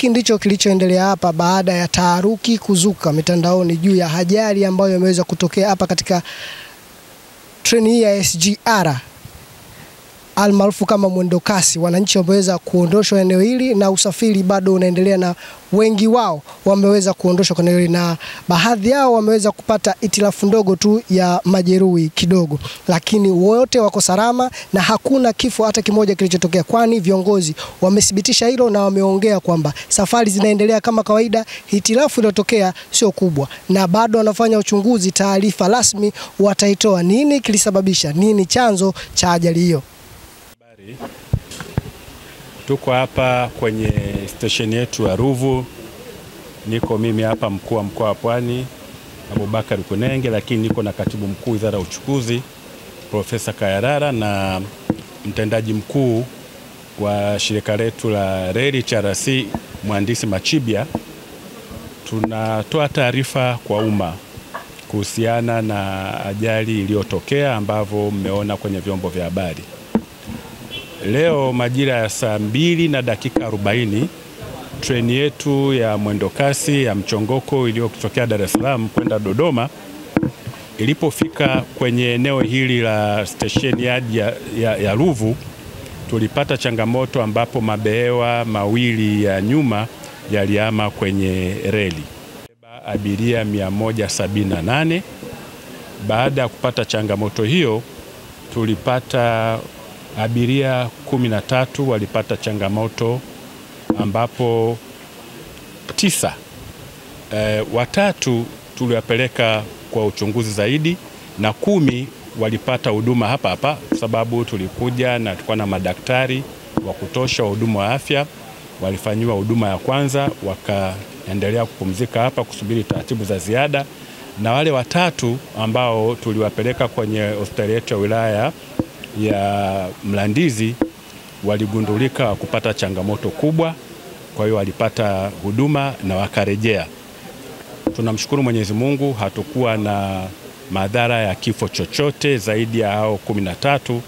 hiki ndicho kilichoendelea hapa baada ya taharuki kuzuka mitandaoni juu ya ajali ambayo imeweza kutokea hapa katika treni hii ya SGR almaarufu kama mwendo kasi. Wananchi wameweza kuondoshwa eneo hili na usafiri bado unaendelea, na wengi wao wameweza kuondoshwa eneo hili, na baadhi yao wameweza kupata itilafu ndogo tu ya majeruhi kidogo, lakini wote wako salama na hakuna kifo hata kimoja kilichotokea, kwani viongozi wamethibitisha hilo na wameongea kwamba safari zinaendelea kama kawaida. Hitilafu iliyotokea sio kubwa na bado wanafanya uchunguzi. Taarifa rasmi wataitoa nini kilisababisha, nini chanzo cha ajali hiyo. Tuko hapa kwenye station yetu ya Ruvu. Niko mimi hapa mkuu wa mkoa wa Pwani Abubakar Kunenge, lakini niko na katibu mkuu Wizara ya Uchukuzi Profesa Kayarara na mtendaji mkuu wa shirika letu la reli TRC Mhandisi Machibia. Tunatoa taarifa kwa umma kuhusiana na ajali iliyotokea ambavyo mmeona kwenye vyombo vya habari. Leo majira ya saa 2:40 treni yetu ya mwendokasi ya mchongoko iliyotokea Dar es Salaam kwenda Dodoma ilipofika kwenye eneo hili la station yard ya Ruvu, tulipata changamoto ambapo mabehewa mawili ya nyuma yaliama kwenye reli. Abiria 178. Baada ya kupata changamoto hiyo, tulipata abiria 13 walipata changamoto, ambapo 9 watatu tuliwapeleka kwa uchunguzi zaidi na 10 walipata huduma hapa hapa, sababu tulikuja na tulikuwa na madaktari wa kutosha, wahudumu wa afya walifanyiwa huduma ya kwanza, wakaendelea kupumzika hapa kusubiri taratibu za ziada, na wale watatu ambao tuliwapeleka kwenye hospitali yetu ya wilaya ya Mlandizi waligundulika kupata changamoto kubwa, kwa hiyo walipata huduma na wakarejea. Tunamshukuru Mwenyezi Mungu, hatukuwa na madhara ya kifo chochote zaidi ya hao 13,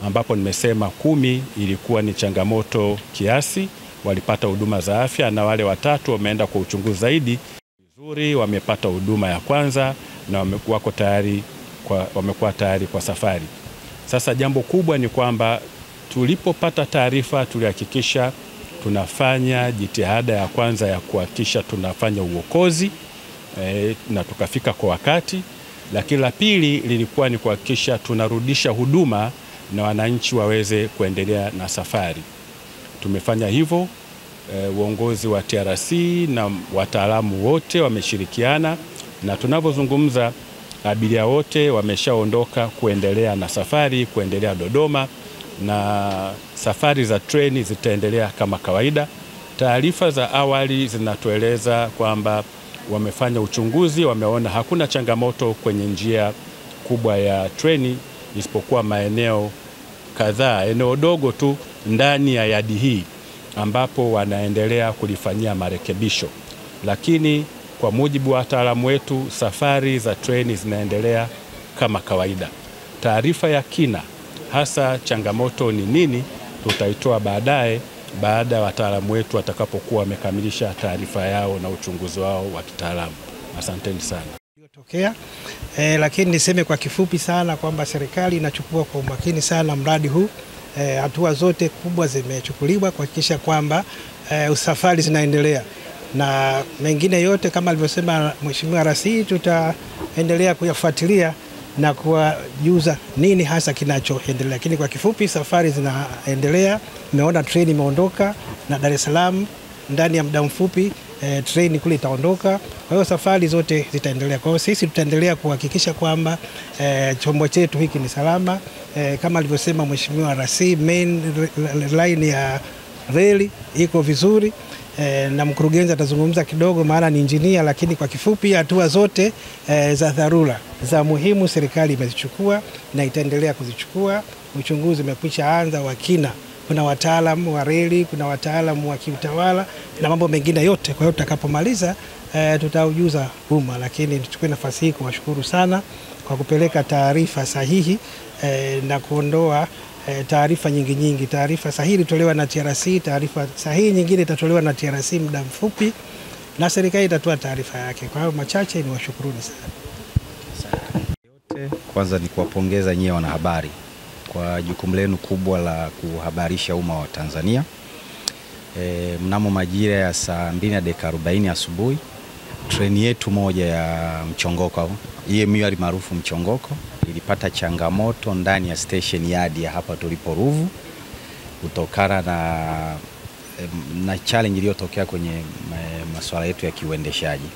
ambapo nimesema 10 ilikuwa ni changamoto kiasi, walipata huduma za afya, na wale watatu wameenda kwa uchunguzi zaidi vizuri, wamepata huduma ya kwanza na wamekuwa tayari kwa safari. Sasa jambo kubwa ni kwamba tulipopata taarifa tulihakikisha tunafanya jitihada ya kwanza ya kuhakikisha tunafanya uokozi na tukafika kwa wakati, lakini la pili lilikuwa ni kuhakikisha tunarudisha huduma na wananchi waweze kuendelea na safari. Tumefanya hivyo. Uongozi wa TRC na wataalamu wote wameshirikiana, na tunavyozungumza abiria wote wameshaondoka kuendelea na safari, kuendelea Dodoma, na safari za treni zitaendelea kama kawaida. Taarifa za awali zinatueleza kwamba wamefanya uchunguzi, wameona hakuna changamoto kwenye njia kubwa ya treni, isipokuwa maeneo kadhaa, eneo dogo tu ndani ya yadi hii ambapo wanaendelea kulifanyia marekebisho, lakini kwa mujibu wa wataalamu wetu safari za treni zinaendelea kama kawaida. Taarifa ya kina hasa changamoto ni nini tutaitoa baadaye, baada ya wataalamu wetu watakapokuwa wamekamilisha taarifa yao na uchunguzi wao wa kitaalamu. Asanteni sana. Lakini niseme kwa kifupi sana kwamba serikali inachukua kwa umakini sana mradi huu. Hatua zote kubwa zimechukuliwa kuhakikisha kwamba usafari zinaendelea, na mengine yote kama alivyosema Mheshimiwa Rais tutaendelea kuyafuatilia na kuwajuza nini hasa kinachoendelea. Lakini kwa kifupi safari zinaendelea. Umeona treni imeondoka na Dar es Salaam ndani ya muda mfupi treni kule itaondoka. Kwa hiyo safari zote zitaendelea. Kwa hiyo sisi tutaendelea kuhakikisha kwamba chombo chetu hiki ni salama. Kama alivyosema Mheshimiwa Rais, main line ya reli iko vizuri. Na mkurugenzi atazungumza kidogo maana ni injinia, lakini kwa kifupi hatua zote za dharura za muhimu serikali imezichukua na itaendelea kuzichukua. Uchunguzi umekwisha anza wa kina. Kuna wataalamu wa reli, kuna wataalamu wa kiutawala na mambo mengine yote. Kwa hiyo tutakapomaliza tutaujuza umma, lakini tuchukue nafasi hii kuwashukuru sana kwa kupeleka taarifa sahihi na kuondoa taarifa nyingi. Taarifa sahihi ilitolewa na TRC, taarifa sahihi nyingine itatolewa na TRC muda mfupi, na serikali itatoa taarifa yake. Kwa hiyo machache ni washukuruni sana. Kwanza ni kuwapongeza nyie wanahabari kwa jukumu lenu kubwa la kuhabarisha umma wa Tanzania. Mnamo majira ya saa 2:40 asubuhi, treni yetu moja ya mchongoko, EMU maarufu mchongoko, ilipata changamoto ndani ya station yard ya hapa tulipo Ruvu, kutokana na challenge iliyotokea kwenye masuala yetu ya kiuendeshaji.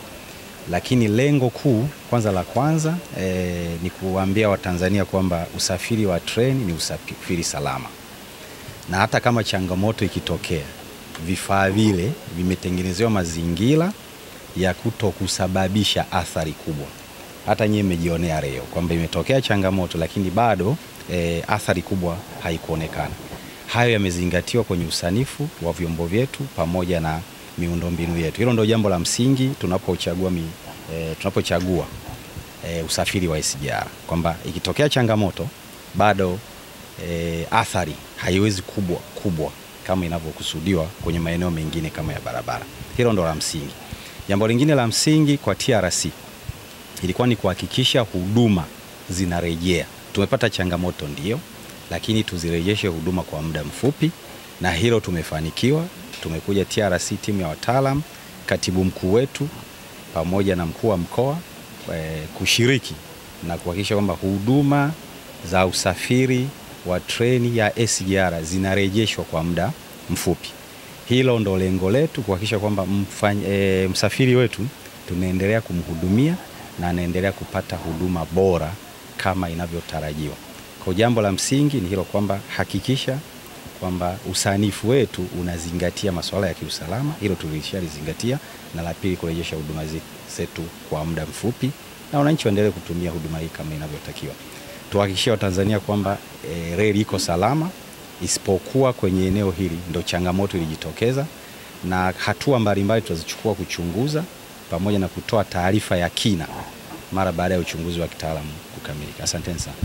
Lakini lengo kuu la kwanza ni kuambia Watanzania kwamba usafiri wa treni ni usafiri salama, na hata kama changamoto ikitokea, vifaa vile vimetengenezewa mazingira ya kutokusababisha athari kubwa. Hata nyinyi mmejionea leo kwamba imetokea changamoto, lakini bado athari kubwa haikuonekana. Hayo yamezingatiwa kwenye usanifu wa vyombo vyetu pamoja na miundombinu yetu. Hilo ndio jambo la msingi tunapochagua usafiri wa SGR, kwamba ikitokea changamoto bado athari haiwezi kubwa kama inavyokusudiwa kwenye maeneo mengine kama ya barabara. Hilo ndio la msingi. Jambo lingine la msingi kwa TRC ilikuwa ni kuhakikisha huduma zinarejea. Tumepata changamoto ndio, lakini tuzirejeshe huduma kwa muda mfupi, na hilo tumefanikiwa. Tumekuja TRC timu ya wataalam, katibu mkuu wetu pamoja na mkuu wa mkoa kushiriki na kuhakikisha kwamba huduma za usafiri wa treni ya SGR zinarejeshwa kwa muda mfupi. Hilo ndo lengo letu, kuhakikisha kwamba msafiri wetu tunaendelea kumhudumia na anaendelea kupata huduma bora kama inavyotarajiwa. Kwa jambo la msingi ni hilo, kwamba hakikisha kwamba usanifu wetu unazingatia masuala ya kiusalama. Hilo tulishalizingatia, na la pili kurejesha huduma zetu kwa muda mfupi na wananchi waendelee kutumia huduma hii kama inavyotakiwa. Tuhakikishie Watanzania kwamba reli iko salama, isipokuwa kwenye eneo hili ndo changamoto ilijitokeza, na hatua mbalimbali tutazichukua kuchunguza pamoja na kutoa taarifa ya kina mara baada ya uchunguzi wa kitaalamu kukamilika. Asanteni sana.